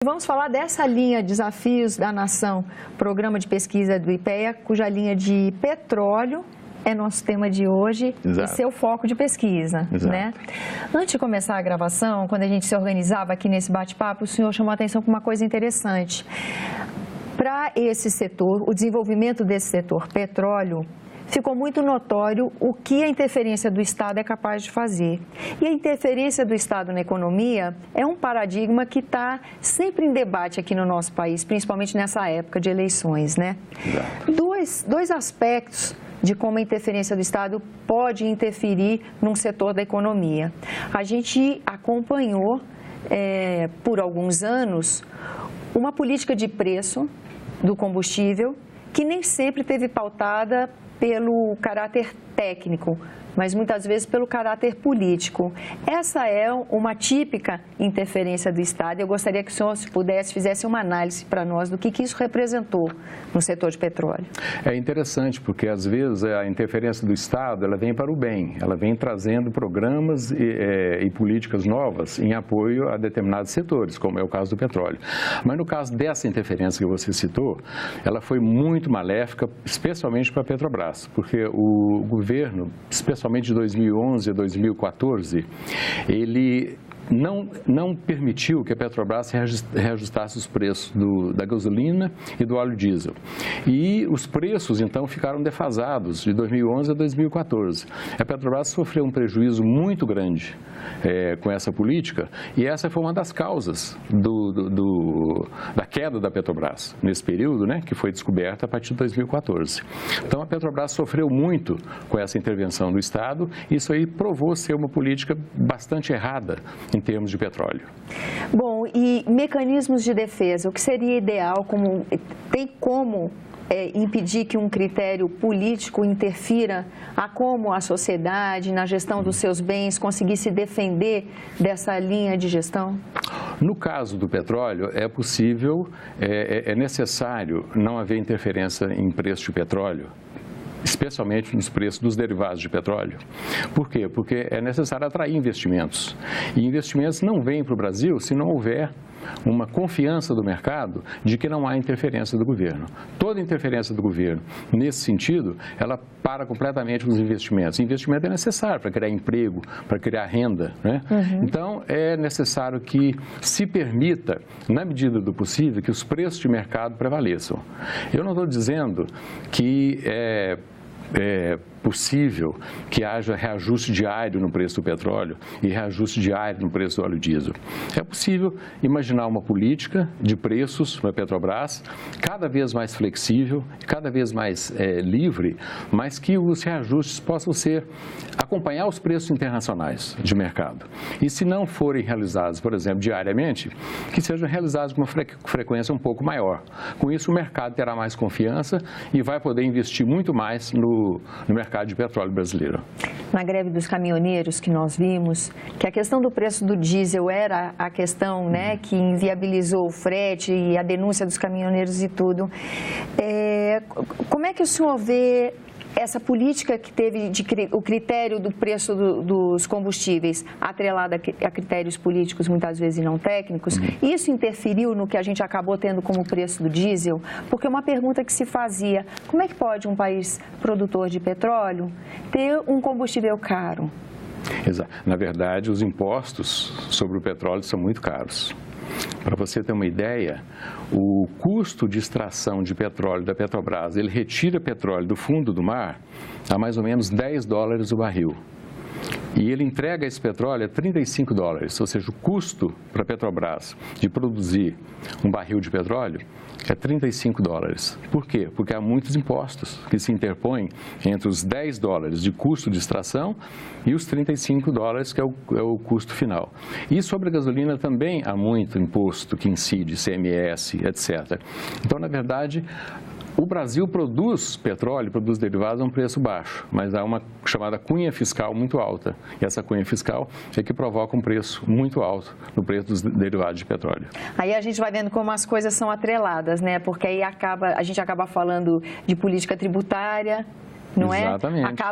Vamos falar dessa linha Desafios da Nação, programa de pesquisa do IPEA, cuja linha de petróleo é nosso tema de hoje. Exato. E seu foco de pesquisa, Exato. né? Antes de começar a gravação, quando a gente se organizava aqui nesse bate-papo, o senhor chamou a atenção para uma coisa interessante. Para esse setor, o desenvolvimento desse setor petróleo, ficou muito notório o que a interferência do Estado é capaz de fazer. E a interferência do Estado na economia é um paradigma que está sempre em debate aqui no nosso país, principalmente nessa época de eleições, né? Dois aspectos de como a interferência do Estado pode interferir num setor da economia. A gente acompanhou, por alguns anos, uma política de preço do combustível que nem sempre teve pautada pelo caráter técnico, mas muitas vezes pelo caráter político. Essa é uma típica interferência do Estado. Eu gostaria que o senhor, se pudesse, fizesse uma análise para nós do que isso representou no setor de petróleo. É interessante, porque às vezes a interferência do Estado ela vem para o bem, ela vem trazendo programas e políticas novas em apoio a determinados setores, como é o caso do petróleo. Mas no caso dessa interferência que você citou, ela foi muito maléfica, especialmente para a Petrobras, porque o governo, especialmente de 2011 a 2014, ele não permitiu que a Petrobras reajustasse os preços da gasolina e do óleo diesel. E os preços, então, ficaram defasados de 2011 a 2014. A Petrobras sofreu um prejuízo muito grande com essa política, e essa foi uma das causas da queda da Petrobras nesse período, né, que foi descoberta a partir de 2014. Então, a Petrobras sofreu muito com essa intervenção do Estado, e isso aí provou ser uma política bastante errada em termos de petróleo. Bom, e mecanismos de defesa, o que seria ideal? Tem como impedir que um critério político interfira a como a sociedade, na gestão dos seus bens, conseguir se defender dessa linha de gestão? No caso do petróleo, é possível, é necessário não haver interferência em preço de petróleo, especialmente nos preços dos derivados de petróleo. Por quê? Porque é necessário atrair investimentos. E investimentos não vêm para o Brasil se não houver uma confiança do mercado de que não há interferência do governo. Toda interferência do governo, nesse sentido, ela para completamente os investimentos. Investimento é necessário para criar emprego, para criar renda, né? Então, é necessário que se permita, na medida do possível, que os preços de mercado prevaleçam. Eu não estou dizendo que é possível que haja reajuste diário no preço do petróleo e reajuste diário no preço do óleo diesel. É possível imaginar uma política de preços para a Petrobras cada vez mais flexível, cada vez mais livre, mas que os reajustes possam acompanhar os preços internacionais de mercado. E se não forem realizados, por exemplo, diariamente, que sejam realizados com uma frequência um pouco maior. Com isso, o mercado terá mais confiança e vai poder investir muito mais no mercado de petróleo brasileiro. Na greve dos caminhoneiros que nós vimos, que a questão do preço do diesel era a questão, né, que inviabilizou o frete e a denúncia dos caminhoneiros e tudo. Como é que o senhor vê essa política que teve o critério do preço dos combustíveis atrelado a critérios políticos, muitas vezes não técnicos, isso interferiu no que a gente acabou tendo como preço do diesel? Porque uma pergunta que se fazia, como é que pode um país produtor de petróleo ter um combustível caro? Exato. Na verdade, os impostos sobre o petróleo são muito caros. Para você ter uma ideia, o custo de extração de petróleo da Petrobras, ele retira petróleo do fundo do mar a mais ou menos $10 o barril. E ele entrega esse petróleo a $35, ou seja, o custo para a Petrobras de produzir um barril de petróleo é $35. Por quê? Porque há muitos impostos que se interpõem entre os $10 de custo de extração e os $35 que é o custo final. E sobre a gasolina também há muito imposto que incide, ICMS, etc. Então, na verdade, o Brasil produz petróleo, produz derivados a um preço baixo, mas há uma chamada cunha fiscal muito alta. E essa cunha fiscal é que provoca um preço muito alto no preço dos derivados de petróleo. Aí a gente vai vendo como as coisas são atreladas, né? Porque aí a gente acaba falando de política tributária, não é? Exatamente.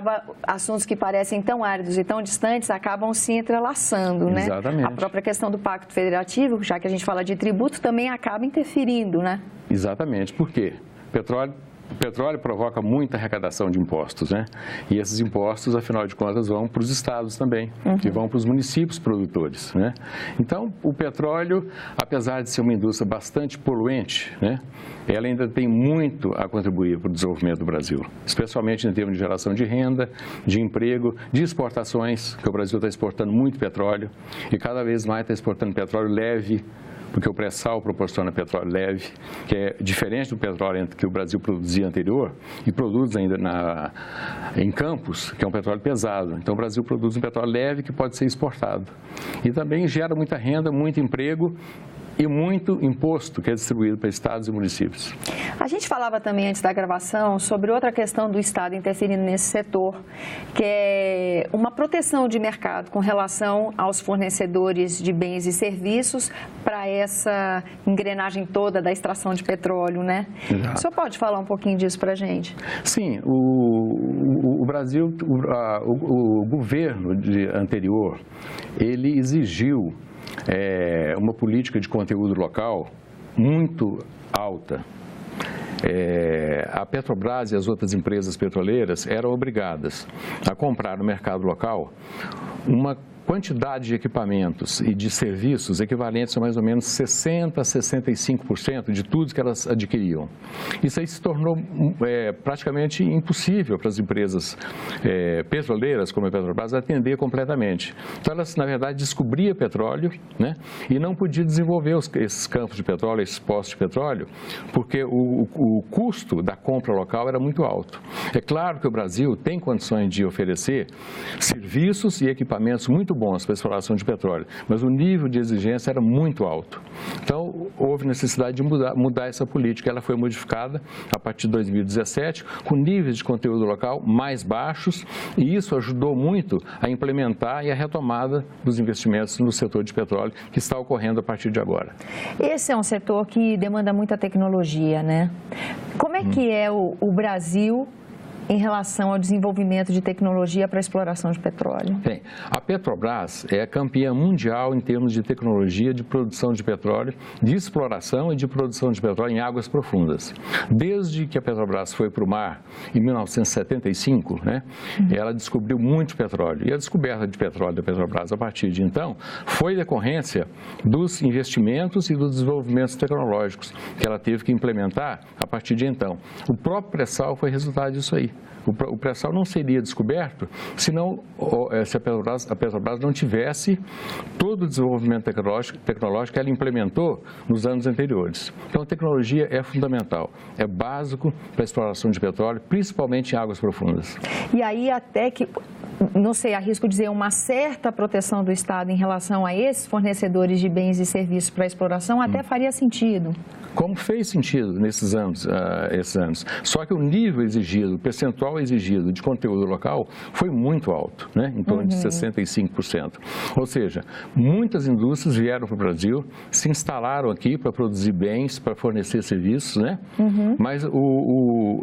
Assuntos que parecem tão áridos e tão distantes acabam se entrelaçando, né? Exatamente. A própria questão do Pacto Federativo, já que a gente fala de tributo, também acaba interferindo, né? Exatamente. Por quê? O petróleo provoca muita arrecadação de impostos, né? E esses impostos, afinal de contas, vão para os estados também, e vão para os municípios produtores, né? Então, o petróleo, apesar de ser uma indústria bastante poluente, né? Ela ainda tem muito a contribuir para o desenvolvimento do Brasil, especialmente em termos de geração de renda, de emprego, de exportações, que o Brasil está exportando muito petróleo e cada vez mais está exportando petróleo leve, porque o pré-sal proporciona petróleo leve, que é diferente do petróleo que o Brasil produzia anterior e produz ainda em Campos, que é um petróleo pesado. Então, o Brasil produz um petróleo leve que pode ser exportado. E também gera muita renda, muito emprego e muito imposto que é distribuído para estados e municípios. A gente falava também antes da gravação sobre outra questão do Estado interferindo nesse setor, que é uma proteção de mercado com relação aos fornecedores de bens e serviços para essa engrenagem toda da extração de petróleo, né? Exato. O senhor pode falar um pouquinho disso para a gente? Sim, o Brasil, o governo anterior, ele exigiu uma política de conteúdo local muito alta. A Petrobras e as outras empresas petroleiras eram obrigadas a comprar no mercado local uma quantidade de equipamentos e de serviços equivalentes a mais ou menos 60% a 65% de tudo que elas adquiriam. Isso aí se tornou praticamente impossível para as empresas petroleiras, como a Petrobras, atender completamente. Então, elas, na verdade, descobriam petróleo, né, e não podiam desenvolver esses campos de petróleo, esses postos de petróleo, porque o custo da compra local era muito alto. É claro que o Brasil tem condições de oferecer serviços e equipamentos muito bons para a exploração de petróleo, mas o nível de exigência era muito alto. Então, houve necessidade de mudar essa política. Ela foi modificada a partir de 2017, com níveis de conteúdo local mais baixos, e isso ajudou muito a implementar e a retomada dos investimentos no setor de petróleo, que está ocorrendo a partir de agora. Esse é um setor que demanda muita tecnologia, né? Como é que é o Brasil em relação ao desenvolvimento de tecnologia para a exploração de petróleo? Bem, a Petrobras é a campeã mundial em termos de tecnologia de produção de petróleo, de exploração e de produção de petróleo em águas profundas. Desde que a Petrobras foi para o mar, em 1975, né, ela descobriu muito petróleo. E a descoberta de petróleo da Petrobras, a partir de então, foi decorrência dos investimentos e dos desenvolvimentos tecnológicos que ela teve que implementar a partir de então. O próprio pré-sal foi resultado disso aí. O pré-sal não seria descoberto se a Petrobras não tivesse todo o desenvolvimento tecnológico que ela implementou nos anos anteriores. Então, a tecnologia é fundamental, é básico para a exploração de petróleo, principalmente em águas profundas. E aí, até que, não sei, arrisco dizer, uma certa proteção do Estado em relação a esses fornecedores de bens e serviços para a exploração até faria sentido. Como fez sentido nesses anos, esses anos. Só que o nível exigido, o percentual exigido de conteúdo local foi muito alto, né? Em torno de 65%. Ou seja, muitas indústrias vieram para o Brasil, se instalaram aqui para produzir bens, para fornecer serviços, né? Mas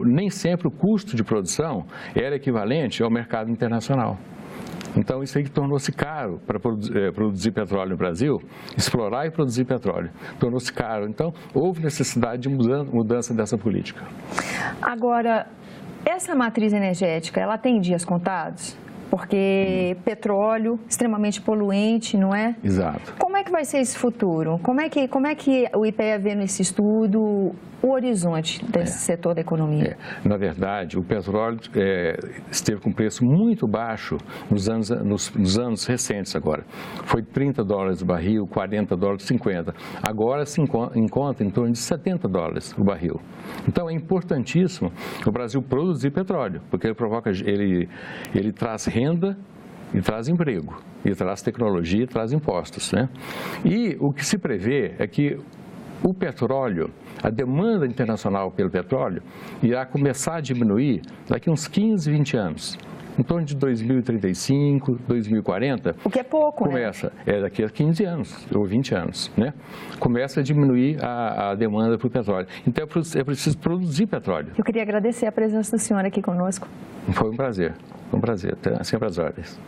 nem sempre o custo de produção era equivalente ao mercado internacional. Então, isso aí tornou-se caro para produzir petróleo no Brasil, explorar e produzir petróleo. Tornou-se caro. Então, houve necessidade de mudança dessa política. Agora, essa matriz energética, ela tem dias contados? Porque petróleo, extremamente poluente, não é? Exato. Como é que vai ser esse futuro? Como é que o IPEA vê nesse estudo o horizonte desse setor da economia? Na verdade, o petróleo esteve com preço muito baixo nos anos recentes agora. Foi $30 o barril, $40, $50. Agora se encontra em torno de $70 o barril. Então, é importantíssimo o Brasil produzir petróleo, porque ele traz renda e traz emprego, e traz tecnologia e traz impostos, né? E o que se prevê é que o petróleo, a demanda internacional pelo petróleo, irá começar a diminuir daqui a uns 15, 20 anos. em torno de 2035, 2040. O que é pouco, começa, daqui a 15 anos ou 20 anos, né? Começa a diminuir a demanda por petróleo. Então é preciso produzir petróleo. Eu queria agradecer a presença do senhor aqui conosco. Foi um prazer, sempre às ordens.